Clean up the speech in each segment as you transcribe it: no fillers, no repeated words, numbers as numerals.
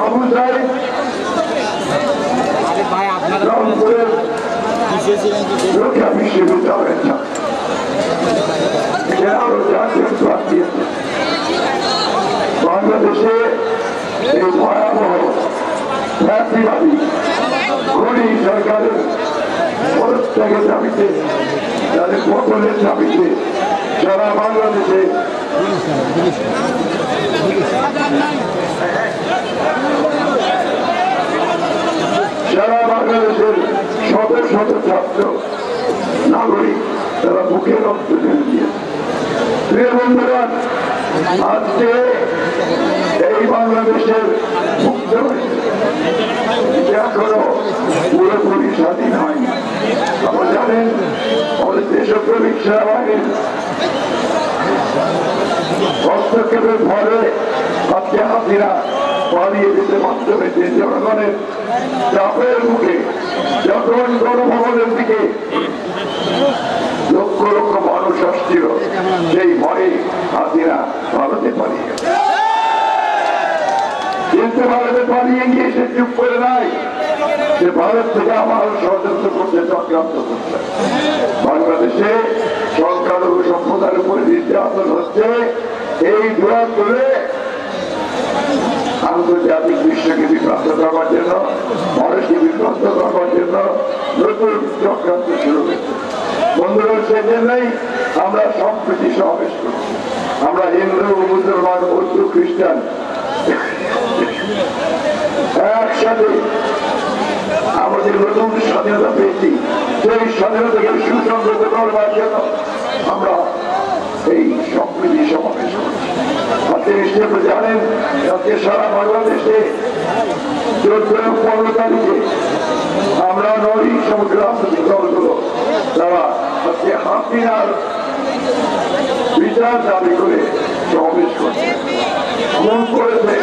আবু সাইদ রংপুরের রক্ষা বিশ্ববিদ্যালয়ের আরো জাতীয় স্বাদ দিয়েছে। বাংলাদেশে এই ভয়াবহ ফ্যাসিবাদী ঘড়ি সরকারের পদত্যাগের দাবিতে, তাদের পতনের দাবিতে সারা বাংলাদেশে শত শত ছাত্র নাগরিক তারা বুকে রক্ত ঢেলে দিয়েছে। প্রিয় বন্ধুরা, আজকে এই বাংলাদেশের মুক্ত এখনো পুরোপুরি স্বাধীন হয়নি। আপনারা জানেন আমাদের দেশপ্রেমিক সেনাবাহিনীর হস্তক্ষেপের ফলে আজকে হাসিনা পালিয়ে যেতে বাধ্য হয়েছে। জনগণের চাপের মুখে যখন গণভবনের দিকে লক্ষ লক্ষ মানুষ আসছিল, সেই ভয়ে হাসিনা ভারতে পালিয়ে গেছে। কিন্তু ভারতে পালিয়ে গিয়ে সে চুপ করে নাই, যে ভারত থেকে আমার ষড়যন্ত্র করতে, চক্রান্ত করছে। বাংলাদেশে সংখ্যালঘু সম্প্রদায়ের উপরে নির্যাতন হচ্ছে, এই দোয়া করে আন্তর্জাতিক বিশ্বকে বিভ্রান্ত করবার জন্য, মানুষকে বিভ্রান্ত করবার জন্য নতুন চক্রান্ত শুরু হয়েছে। বন্ধুরা, সেজন্যই আমরা সম্প্রীতি সমাবেশ করি। আমরা হিন্দু, মুসলমান, বৌদ্ধ, খ্রিস্টান একসাথে আমাদের নতুন স্বাধীনতা পেয়েছি, সেই স্বাধীনতাকে সুসংগত করবার জন্য আমরা এই সম্প্রীতি সমাবেশ করছি। আপনি নিশ্চয় জানেন আজকে সারা বাংলাদেশে 14 এবং 15 তারিখে আমরা নই সমগ্র রাজনৈতিক দলগুলো তারা আজকে হাসিনার বিচার দাবি করে সমাবেশ করছে। খুন করেছে,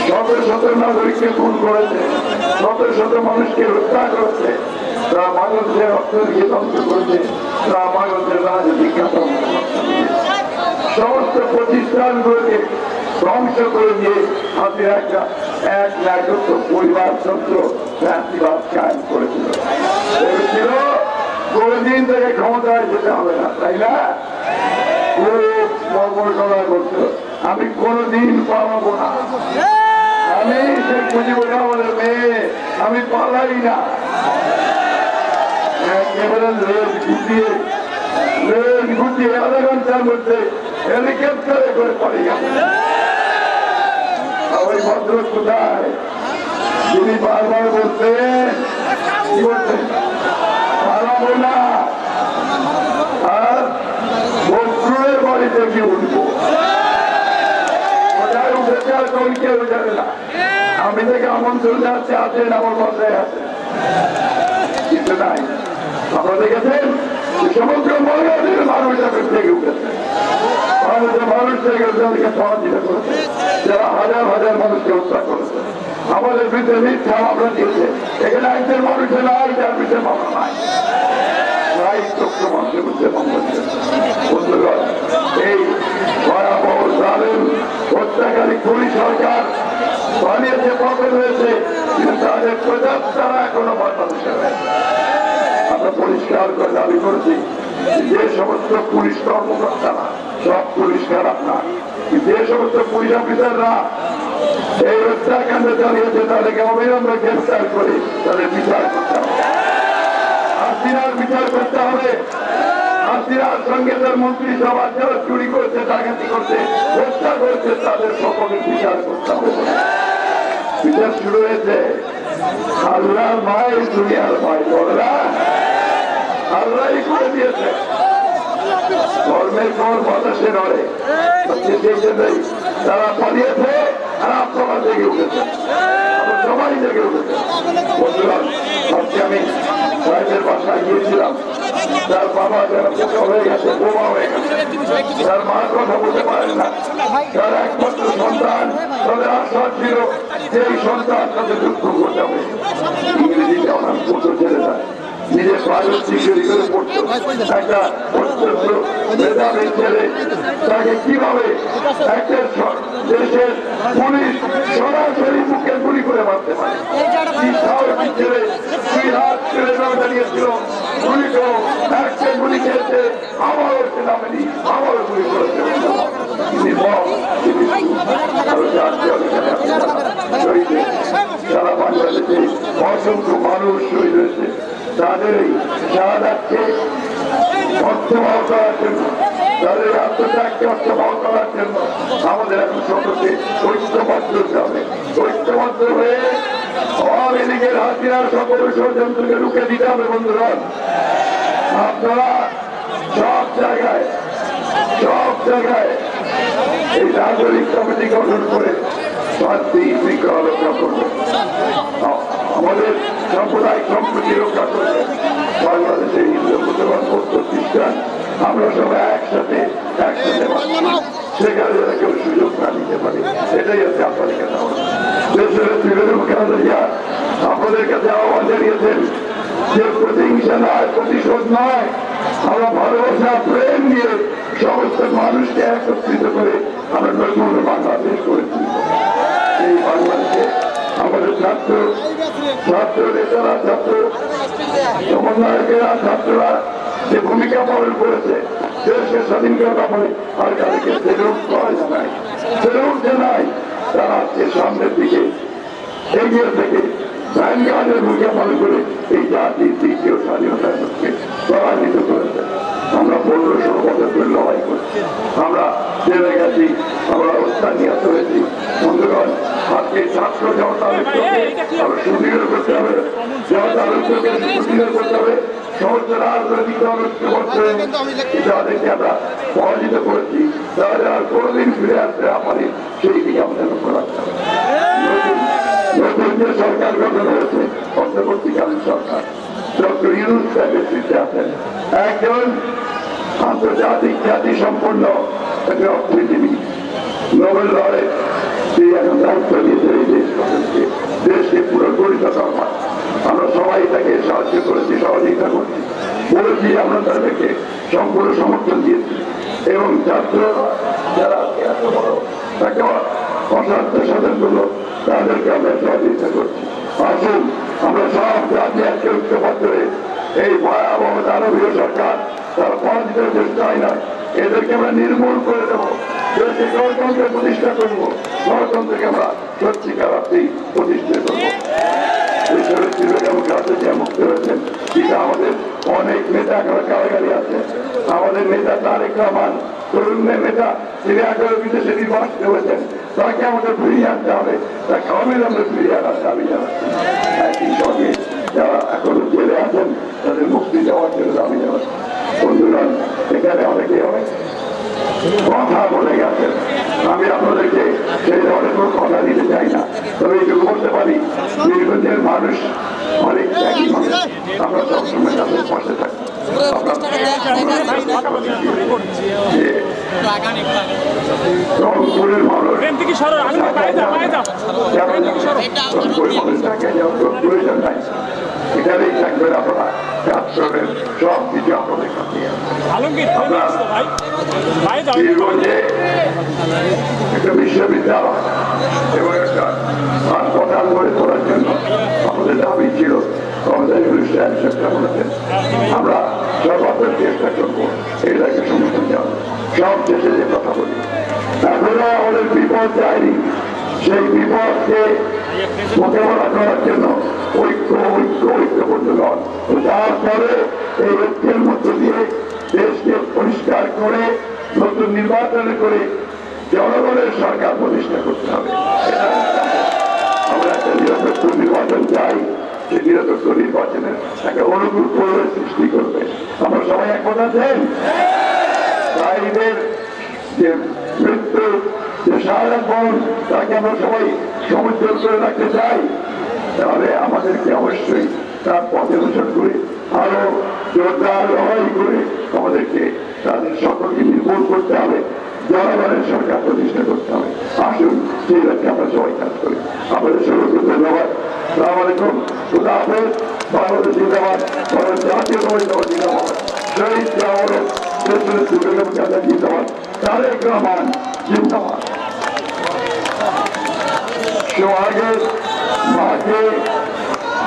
শত শত নাগরিককে খুন করেছে, শত শত মানুষকে হত্যা করেছে, তারা বাংলাদেশের অর্থনীতি ধ্বংস করেছে, তারা বাংলাদেশের রাজনৈতিক সমস্ত প্রতিষ্ঠানগুলোকে ধ্বংস করে দিয়ে হাসিনা একটা এক রাজত্ব পরিবার তন্ত্র ফ্যাসিবাদ কায়েম করেছিল। ভেবেছিল কোনদিন থেকে ক্ষমতায় যেতে হবে না, তাই না? খুব মর্মর করছিল, আমি কোনদিন পালাবো না, আমি শেখ মুজিবুর রহমানের মেয়ে, আমি পালাই না। একেবারে রেল গুটিয়ে আধা ঘন্টার মধ্যে হেলিকপ্টারে করে পড়ে গেছে। ওই ভদ্র কোথায় যিনি বারবার বলতেন কি বলতেন, পালাবো না, আর বস্ত্রের বাড়িতে কি উঠবো, কোথায় উঠেছে আর কোন কেউ জানে না। আমি থেকে আমন্ত্রণ যাচ্ছে, আছেন আমার বাসায় আছে, কিছু নাই। আপনারা দেখেছেন সমগ্র বাংলাদেশের মানুষ এখন থেকে উঠেছে, বাংলাদেশের মানুষ থেকে তাদেরকে সহযোগিতা করেছে, যারা হাজার হাজার মানুষকে হত্যা করেছে, আমাদের বিরুদ্ধে মিথ্যা মামলা দিয়েছে। এখানে একজন মানুষের নাই যার বিরুদ্ধে মামলা নাই, প্রায় 100 মানুষের বিরুদ্ধে মামলা দিয়েছে। বন্ধুগণ, এই ভয়াবহ জালেম হত্যাকারী খুনি সরকার বানিয়েছে, পতন হয়েছে, কিন্তু তাদের প্রজাত তারা এখনো বাংলাদেশে রয়েছে। আমরা পরিষ্কার করে দাবি করেছি যে সমস্ত পুলিশ কর্মকর্তারা, সব পুলিশ খারাপ না, যে সমস্ত পুলিশ অফিসাররা এই হত্যাকাণ্ড চালিয়েছে তাদেরকে অবিলম্বে গ্রেফতার করে তাদের বিচার করতে হবে, হাসিনার বিচার করতে হবে। হাসিনার সঙ্গে তার মন্ত্রী সভা যারা চুরি করছে, ডাকাতি করছে, হত্যা করছে, তাদের সকলের বিচার করতে হবে। বিচার শুরু হয়েছে। আল্লাহর ভাই, দুনিয়ার ভাই, বড়রা আল্লাহই করে দিয়েছে। ধর্মের কর বাতাসে নড়ে, সেই জন্যই তারা পালিয়েছে আর আপনারা জেগে উঠেছে, সবাই জেগে উঠেছে। বন্ধুরা, আজকে আমি সাহেবের বাসায় গিয়েছিলাম, তার বাবা যারা বোকা হয়ে গেছে, বোমা হয়ে গেছে, তার মা কথা বলতে পারেন না, তার একমাত্র সন্তান, তাদের আশা ছিল যে এই সন্তান তাদের দুঃখ করতে হবে। ইংরেজিতে অনেক ছোট ছেলে যায়, নিজের প্রাইভেট ডিগ্রি করে পড়তো, একটা অত্যন্ত মেধাবী ছেলে, তাকে কিভাবে একটা দেশের পুলিশ সরাসরি মুখে গুলি করে মারতে পারে ছেড়ে 2 হাত ছেড়ে দাঁড়িয়েছিল গুলি করো একটা গুলি খেয়েছে আমারও সে নামেনি আমারও গুলি করেছে সারা বাংলাদেশে অসংখ্য মানুষ শহীদ হয়েছে তাদের এই শাহাদাতকে অর্থবহ করার জন্য তাদের আত্মত্যাগকে অর্থবহ করার জন্য আমাদের এখন সকলকে ঐক্যবদ্ধ হতে হবে ঐক্যবদ্ধ হয়ে আওয়ামী লীগের হাতিয়ার সকল ষড়যন্ত্রকে রুখে দিতে হবে বন্ধুগণ আপনারা সব জায়গায় এই নাগরিক কমিটি গঠন করে শান্তি শৃঙ্খলা রক্ষা করবে আমাদের সাম্প্রদায়িক সম্প্রীতি রক্ষা করবে বাংলাদেশে হিন্দু মুসলমান বৌদ্ধ খ্রিস্টান আমরা সবাই একসাথে সেখানে যারা কেউ সুযোগ না নিতে পারে এটাই হচ্ছে আপনাদের কাছে দেশের আপনাদের কাছে আহ্বান জানিয়েছেন যে প্রতিহিংসা নয় প্রতিশোধ নয় আমরা ভালোবাসা প্রেম দিয়ে সমস্ত মানুষকে একত্রিত করে আমরা নতুন বাংলাদেশ করে তুলব এই বাংলাদেশে আমাদের ছাত্র নেতারা ছাত্র সমন্বয়কেরা ছাত্ররা যে ভূমিকা পালন করেছে দেশকে স্বাধীন করার ব্যাপারে আর তাদেরকে সেলুট করা জানাই তারা আজকে সামনের দিকে এগিয়ে থেকে ভ্যানগার্ডের ভূমিকা পালন করে এই জাতির দ্বিতীয় স্বাধীনতার পক্ষে পরাজিত করেছে আমরা 15-16 বছর ধরে লড়াই করছি আমরা জেলে গেছি আমরা অবস্থান নিয়ে হয়েছি বন্ধুগণ আজকে ছাত্র জনতার আমরা সুদৃঢ় করতে হবে জনতার সুদৃঢ় করতে হবে সমস্ত রাজনৈতিক যাদেরকে আমরা পরাজিত করেছি তারা আর কোনোদিন ফিরে আসতে না পারে সেই দিকে আমাদের লক্ষ্য রাখতে হবে নতুন যে সরকার গঠন হয়েছে অন্তর্বর্তীকালীন সরকার ডক্টর ইউনূস সাহেব নেতৃত্বে আছেন একজন আন্তর্জাতিক খ্যাতি সম্পন্ন একজন অর্থনীতিবিদ নোবেল লরেট তিনি এখন দায়িত্ব নিয়েছে এই দেশকে পুরো গঠিত করবার আমরা সবাই তাকে সাহায্য করেছি সহযোগিতা করছি বলেছি আমরা তাদেরকে সম্পূর্ণ সমর্থন দিয়েছি এবং ছাত্র যারা এত বড় তাকে অসাধ্য সাধন করলো তাদেরকে আমরা সহযোগিতা করছি আসুন আমরা সব জাতি আজকে ঐক্যবদ্ধ হয়ে এই ভয়াবহ দানবীয় সরকার তারা পরাজিত দেশ চাই নয় এদেরকে আমরা নির্মূল করে দেবো দেশে গণতন্ত্রের প্রতিষ্ঠা করবো গণতন্ত্রকে আমরা সত্যিকার অর্থেই প্রতিষ্ঠা করবো মুক্ত হয়েছেন কিন্তু আমাদের অনেক নেতা এখন কারাগারে আছে আমাদের নেতা তারেক রহমান তরুণের নেতা তিনি এখন বিদেশে নির্বাচিত হয়েছেন তাকে আমাদের ফিরিয়ে আনতে হবে তাকে অবিলম্বে ফিরিয়ে আনার দাবি জানাচ্ছি একই সঙ্গে যারা এখনো জেলে আছেন তাদের মুক্তি দেওয়ার জন্য দাবি জানাচ্ছি বন্ধুগণ এখানে অনেকে অনেক কথা বলে গেছেন আমি আপনাদেরকে সেই ধরনের কোনো কথা দিতে চাই না তবে এইটুকু বলতে পারি দীর্ঘদিনের মানুষ অনেক ত্যাগী মানুষ আমরা সবসময় তাদের পাশে থাকি রংপুরের মানুষ প্রয়োজন নাই এখানেই থাকবেন আপনারা ছাত্রের সব কিছু আপনাদের কাছে একটা বিশ্ববিদ্যালয় এবং একটা হাসপাতাল গড়ে তোলার জন্য আমাদের দাবি ছিল আমরা সর্বাত্মক চেষ্টা করবো এটাকে সমর্থন দেওয়া সব শেষে যে কথা বলি এখনো আমাদের বিপদ যায়নি সেই বিপদকে মোকাবেলা করার জন্য ঐক্যবদ্ধ নন তারপরে এই ঐক্যের মধ্য দিয়ে দেশকে পরিষ্কার করে নতুন নির্বাচন করে জনগণের সরকার প্রতিষ্ঠা করতে হবে আমরা একটা নিরপেক্ষ নির্বাচন চাই সেই নিরপেক্ষ নির্বাচনের একটা অনুকূল পরিবেশ সৃষ্টি করবে আমরা সবাই একমত আছেন তাইদের যে মৃত্যু যে শাহাদাত বরণ তাকে আমরা সবাই সমুজ্জ্বল করে রাখতে চাই তাহলে আমাদেরকে অবশ্যই তার পথে অনুসরণ করে আরো জোরদার লড়াই করে আমাদেরকে তাদের সকলকে নির্মূল করতে হবে জনগণের সরকার প্রতিষ্ঠা করতে হবে আসুন সেই লক্ষ্যে আমরা সবাই কাজ করি আমাদের সকলকে ধন্যবাদ আসসালামু আলাইকুম খুদা হাফেজ বাংলাদেশ জিন্দাবাদ জাতীয় জিন্দাবাদ শহীদ জিন্দাবাদ তারেক রহমান জিন্দাবাদ সোহাগের মাকে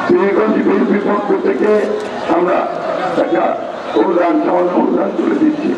পীরগঞ্জ বিএনপির পক্ষ থেকে আমরা একটা অনুদান সামান্য অনুদান তুলে দিচ্ছি।